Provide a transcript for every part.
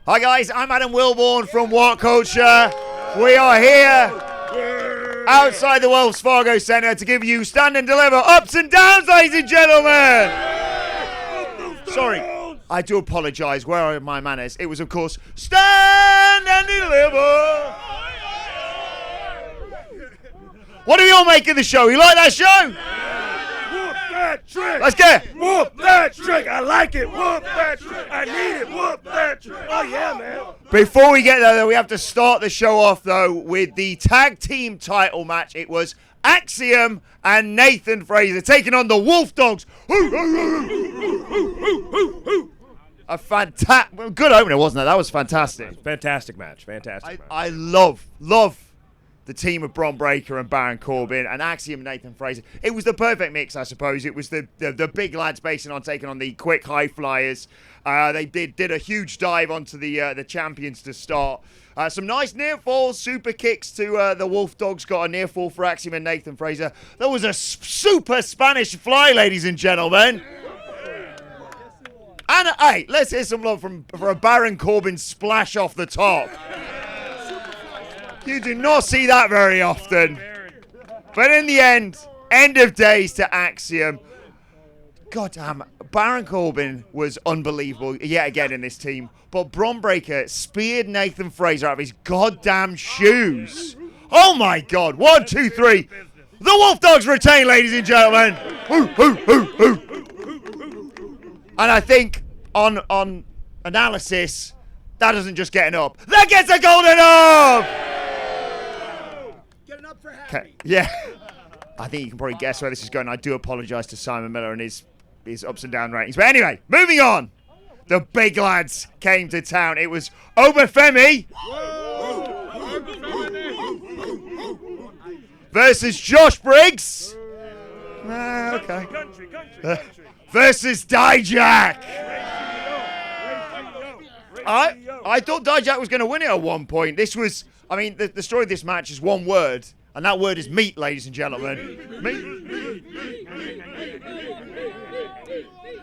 Hi guys, I'm Adam Wilbourn from What Culture. We are here outside the Wells Fargo Centre to give you Stand and Deliver ups and downs, ladies and gentlemen. Sorry, I do apologise. Where are my manners? It was, of course, Stand and Deliver. What do we all make of the show? You like that show? Whoop that trick! Let's get it. Whoop that trick! I like it! Whoop that trick! I need it! Whoop that trick! Oh yeah, man! Before we get there, though, we have to start the show off, though, with the tag team title match. It was Axiom and Nathan Fraser taking on the Wolf Dogs. A fantastic, good opener, wasn't it? That was fantastic. Fantastic match. Fantastic match. I love the team of Bron Breakker and Baron Corbin and Axiom and Nathan Fraser. It was the perfect mix, I suppose. It was the big lads basing on taking on the quick high flyers. They did a huge dive onto the champions to start. Some nice near falls, super kicks to the Wolf Dogs. Got a near fall for Axiom and Nathan Fraser. There was a super Spanish fly, ladies and gentlemen. And hey, let's hear some love for a Baron Corbin splash off the top. You do not see that very often. But in the end of days to Axiom. God damn, Baron Corbin was unbelievable yet again in this team. But Bron Breakker speared Nathan Fraser out of his goddamn shoes. Oh my God, 1, 2, 3. The Wolf Dogs retain, ladies and gentlemen. And I think on analysis, that doesn't just get an up. That gets a golden up! Okay. Yeah, I think you can probably guess where this is going. I do apologise to Simon Miller and his ups and down ratings. But anyway, moving on. The big lads came to town. It was Obafemi versus Josh Briggs. Okay. Versus Dijak. I thought Dijak was going to win it at one point. This was, I mean, the story of this match is one word. And that word is meat, ladies and gentlemen. Meat.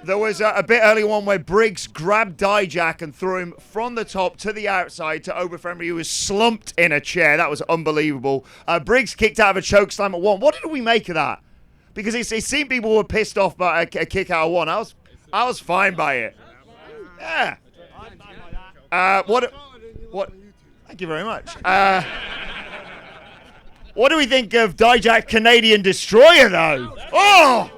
There was a bit early on where Briggs grabbed Dijak and threw him from the top to the outside to Obafemi, who was slumped in a chair. That was unbelievable. Briggs kicked out of a choke slam at one. What did we make of that? Because it seemed people were pissed off by a kick out of one. I was fine by it. Yeah. What? Thank you very much. What do we think of Dijak Canadian Destroyer, though? Oh!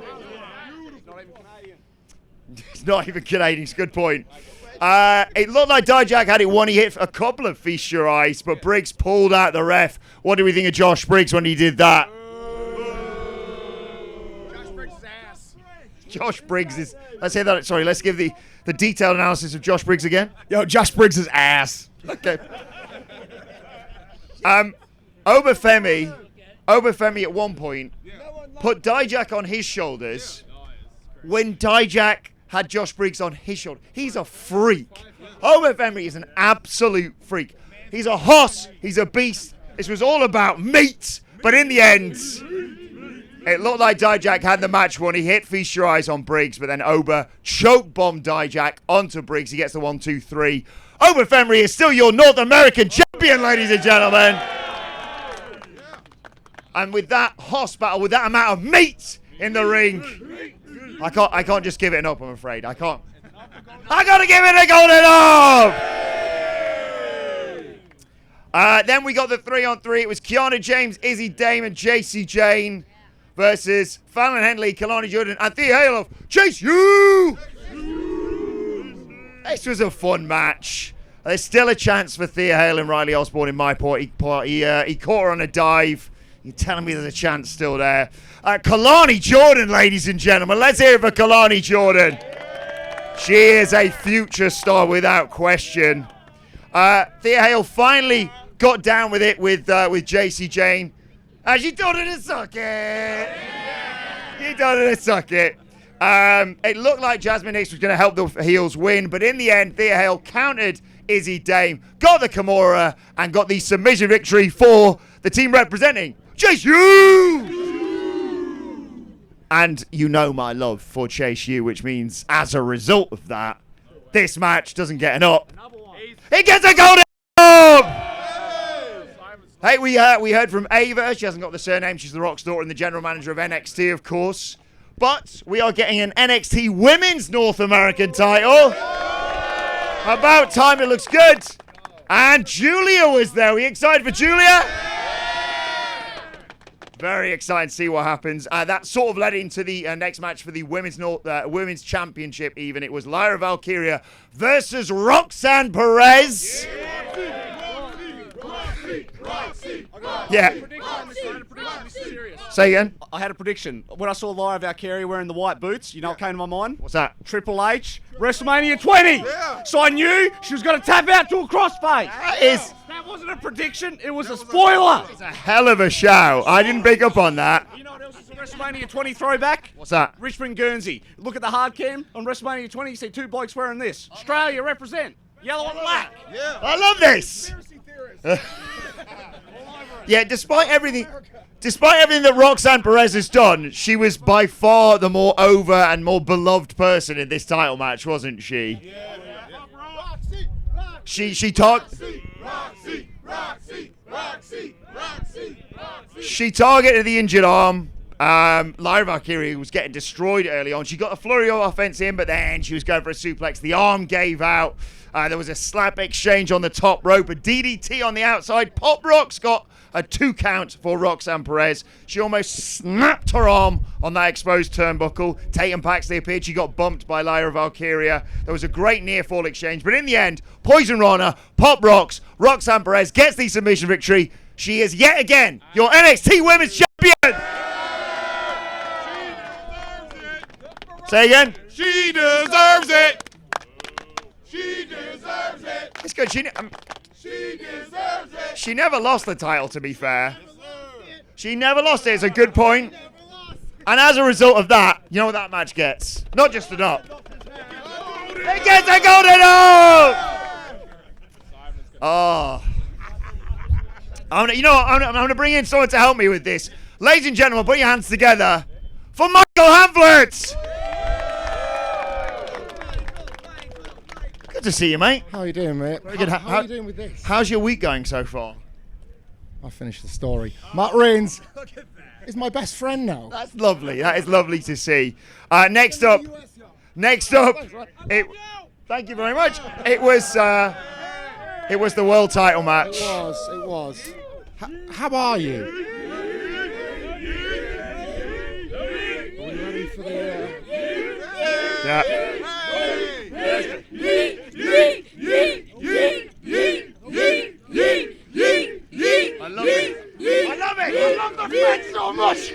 He's not even Canadian. It's a good point. It looked like Dijak had it won. He hit a couple of Feast Your Eyes, but Briggs pulled out the ref. What do we think of Josh Briggs when he did that? Josh Briggs' ass. Josh Briggs is... Let's hear that. Sorry, let's give the detailed analysis of Josh Briggs again. Yo, Josh Briggs' ass. Okay. Obafemi at one point put Dijak on his shoulders when Dijak had Josh Briggs on his shoulder. He's a freak. Obafemi is an absolute freak. He's a hoss. He's a beast. This was all about meat. But in the end, it looked like Dijak had the match won. He hit Feast Your Eyes on Briggs, but then Oba choke bombed Dijak onto Briggs. He gets the 1, 2, 3. Obafemi is still your North American champion, ladies and gentlemen. And with that hoss battle, with that amount of meat in the ring, I can't just give it an up, I'm afraid. I can't. I gotta give it a golden up! Then we got the 3-on-3. It was Kiana James, Izzy Dame, and JC Jane versus Fallon Henley, Kalani Jordan, and Thea Hale of Chase U! This was a fun match. There's still a chance for Thea Hale and Riley Osborne in my part. He caught her on a dive. You're telling me there's a chance still there. Kalani Jordan, ladies and gentlemen. Let's hear it for Kalani Jordan. She is a future star without question. Thea Hale finally got down with it with JC Jane. And she told her to suck it. She told her to suck it. It looked like Jasmine Hicks was going to help the heels win, but in the end, Thea Hale countered Izzy Dame, got the Kimura, and got the submission victory for the team representing Chase U! And you know my love for Chase U, which means as a result of that, this match doesn't get an up. He gets a golden arm! Hey, we heard from Ava. She hasn't got the surname. She's the Rock's daughter and the general manager of NXT, of course. But we are getting an NXT Women's North American title. About time, it looks good. And Julia was there. Are we excited for Julia? Very excited to see what happens. That sort of led into the next match for the Women's Championship even. It was Lyra Valkyria versus Roxanne Perez. Yeah. Say again. I had a prediction. When I saw Lyra Valkyria wearing the white boots, you know what came to my mind? What's that? Triple H, WrestleMania 20. Yeah. So I knew she was going to tap out to a crossface. That wasn't a prediction. It was a spoiler. It's a hell of a show. I didn't pick up on that. You know what else is a WrestleMania 20 throwback? What's that? Richmond, Guernsey. Look at the hard cam on WrestleMania 20. You see two blokes wearing this. Australia represent. Yellow and black. Yeah. I love this. Yeah, despite everything that Roxanne Perez has done, she was by far the more over and more beloved person in this title match, wasn't she? Yeah. She targeted the injured arm. Lyra Valkyria was getting destroyed early on. She got a flurry of offense in, but then she was going for a suplex. The arm gave out. There was a slap exchange on the top rope, a DDT on the outside. Pop Rocks got a 2 count for Roxanne Perez. She almost snapped her arm on that exposed turnbuckle. Tatum Paxley appeared. She got bumped by Lyra Valkyria. There was a great near fall exchange, but in the end, Poison Rana, Pop Rocks, Roxanne Perez gets the submission victory. She is yet again your NXT Women's Champion. Say again. She deserves it. She deserves it. It's good. She deserves it. She never lost the title, to be fair. She never lost it. It's a good point. And as a result of that, you know what that match gets? Not just an up. It gets a golden up! Oh. I'm going to bring in someone to help me with this. Ladies and gentlemen, put your hands together for Michael Hamflett. Good to see you, mate. How are you doing, mate? Very good. How are you doing with this? How's your week going so far? I'll finish the story. Matt Reigns is my best friend now. That's lovely. That is lovely to see. Next up, thank you very much. It was the world title match. It was. How are you? Are we ready for the... Yeah. I love it. I love the fans so much.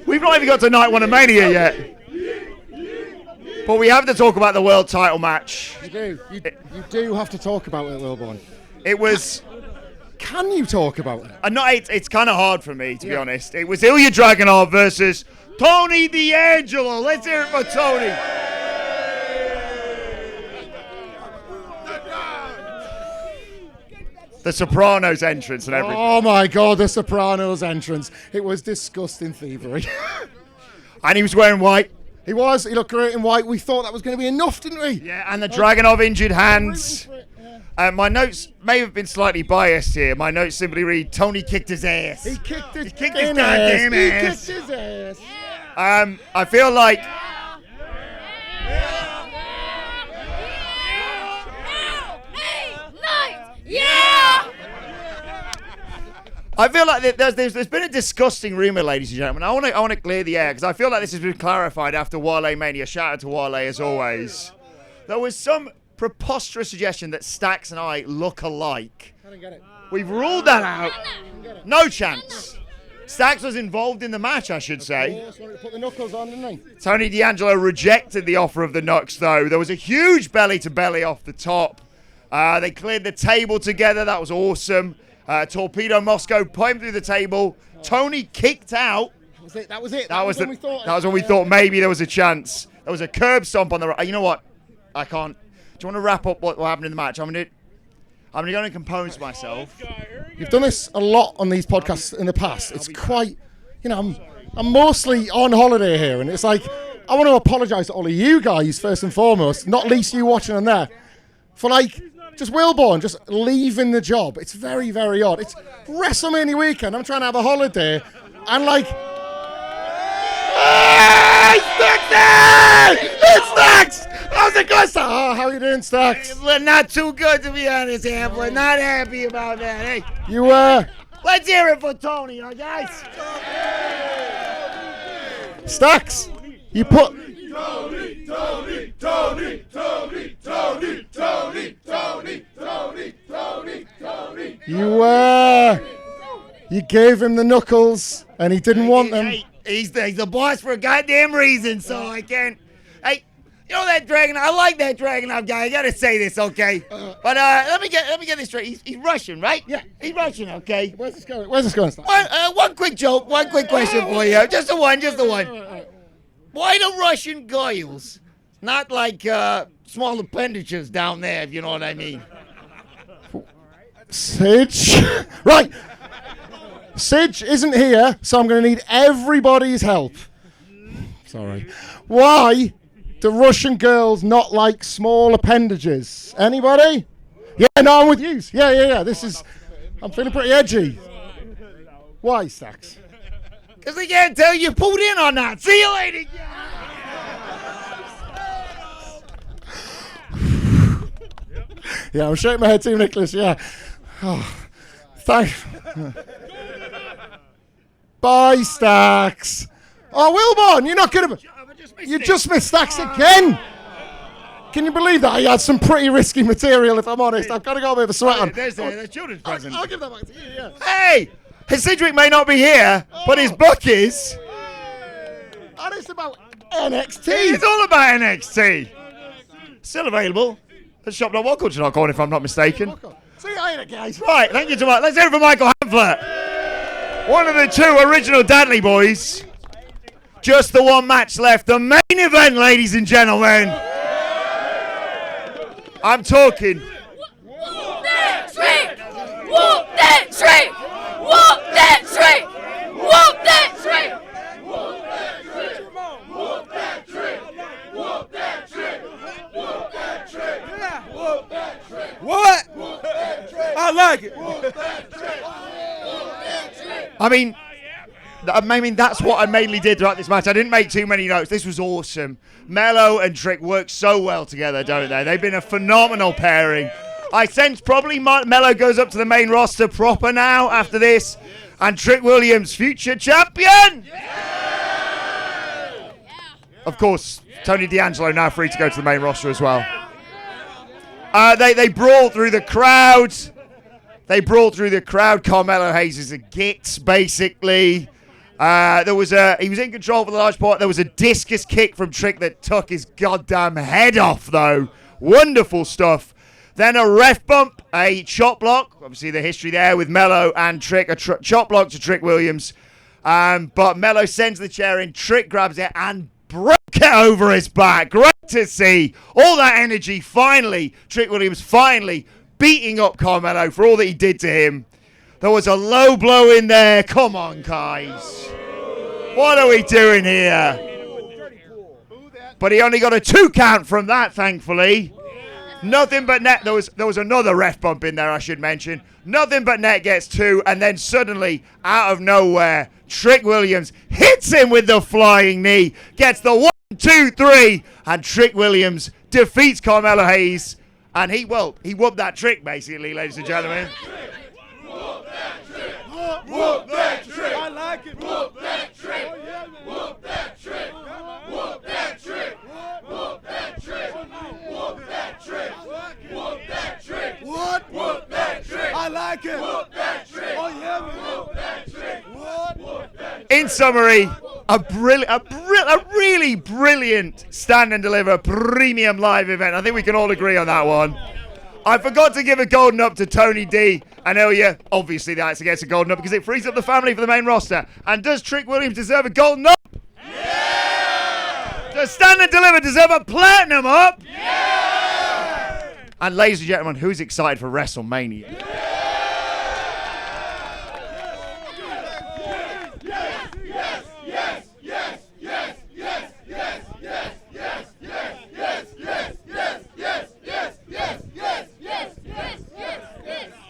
We've not even got to night one of Mania yet. But we have to talk about the world title match. You do. You do have to talk about it, Wilbourn. It was... Can you talk about it? It's kind of hard for me, to be honest. It was Ilya Dragunov versus Tony D'Angelo. Let's hear it for Tony. The Sopranos entrance and everything. Oh my God, the Sopranos entrance. It was disgusting thievery. And he was wearing white. He was. He looked great in white. We thought that was going to be enough, didn't we? Yeah, and the Dragunov injured hands. My notes may have been slightly biased here. My notes simply read, Tony kicked his ass. He kicked his goddamn ass. He kicked his ass. I feel like... I feel like there's been a disgusting rumour, ladies and gentlemen. I want to clear the air because I feel like this has been clarified after Wale Mania. Shout out to Wale as always. There was some preposterous suggestion that Stax and I look alike. I didn't get it. We've ruled that out. No chance. Stax was involved in the match, I should say. Wanted to put the knuckles on, didn't he? Tony D'Angelo rejected the offer of the Nux, though. There was a huge belly-to-belly off the top. They cleared the table together. That was awesome. Torpedo Moscow put him through the table. Tony kicked out. That was it. That was when we thought maybe there was a chance. There was a curb stomp on the right. You know what? I can't. Do you want to wrap up what happened in the match? I'm going to go and compose myself. You've done this a lot on these podcasts in the past. It's quite, I'm mostly on holiday here, and it's like, I want to apologise to all of you guys, first and foremost, not least you watching on there, for like, just Wilbourn just leaving the job. It's very, very odd. It's WrestleMania weekend. I'm trying to have a holiday, and like, hey, Staxy! It's Stax! How's it going, Stax? Oh, how are you doing, Stax? Well, not too good, to be honest, Amber. Not happy about that. Hey, You, let's hear it for Tony, all guys. Stax, you put... You gave him the knuckles, and he didn't want them. Hey, he's the boss for a goddamn reason, so I can't. Hey, you know that Dragon? I like that Dragonov guy. I gotta say this, okay? But let me get this straight. He's Russian, right? Yeah. He's Russian, okay? Where's this going, Stax? One quick joke, one quick question for you. Just the one. Why do Russian girls not like small appendages down there, if you know what I mean? Sidge? Right. Sidge isn't here, so I'm going to need everybody's help. Sorry. Why do Russian girls not like small appendages? Anybody? Yeah, no, I'm with you. Yeah. I'm feeling pretty edgy. Why, Stax? Because they can't tell you pulled in on that. See you later. Yeah, I'm shaking my head too, Nicholas. Yeah. Oh, thank. Bye, Stax. Oh, Wilbourn, you're not gonna. You just missed Stax again. Can you believe that? I had some pretty risky material, if I'm honest. I've got to go a bit of a sweat on. There's the children's present. I'll give that back to you. Yeah. Hey, his Sidgwick may not be here, but his book is. And it's about NXT. It's all about NXT. Still available at shop.whatculture.com, if I'm not mistaken. See you later, guys. Right, thank you so much. Let's hear it for Michael Hamflett. One of the two original Dudley boys. Just the one match left. The main event, ladies and gentlemen. I'm talking. Whoop that trick! Whoop that trick! Whoop that trick! Whoop that trick! Whoop that trick! Whoop that trick! Whoop that trick! Whoop that trick! Whoop that trick! What? I like it. I mean, that's what I mainly did throughout this match. I didn't make too many notes. This was awesome. Mello and Trick work so well together, don't they? They've been a phenomenal pairing. I sense probably Mello goes up to the main roster proper now after this. And Trick Williams, future champion! Of course, Tony D'Angelo now free to go to the main roster as well. They brawled through the crowd. Carmelo Hayes is a git, basically. He was in control for the large part. There was a discus kick from Trick that took his goddamn head off, though. Wonderful stuff. Then a ref bump, a chop block. Obviously, the history there with Mello and Trick. A chop block to Trick Williams. But Mello sends the chair in. Trick grabs it and broke it over his back. Great to see. All that energy, finally. Trick Williams finally beating up Carmelo for all that he did to him. There was a low blow in there. Come on, guys. What are we doing here? But he only got a 2 count from that, thankfully. Nothing but net. There was another ref bump in there, I should mention. Nothing but net gets 2, and then suddenly, out of nowhere, Trick Williams hits him with the flying knee, gets the 1, 2, 3, and Trick Williams defeats Carmelo Hayes. And he whooped that trick, basically, ladies and gentlemen. Whoop that trick! Whoop that trick! I like it! Whoop that trick! Whoop that trick! Whoop that trick! Whoop that trick! Whoop that trick! Whoop that trick! What? Whoop that trick! I like it! Whoop that trick! Oh yeah, whoop that trick! What? In summary, a really brilliant Stand and Deliver premium live event. I think we can all agree on that one. I forgot to give a golden up to Tony D and Ilya. Obviously, that's against a golden up because it frees up the family for the main roster. And does Trick Williams deserve a golden up? Yeah! Does Stand and Deliver deserve a platinum up? Yeah! And ladies and gentlemen, who's excited for WrestleMania?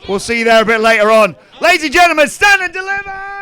We'll see you there a bit later on. Ladies and gentlemen, Stand and Deliver!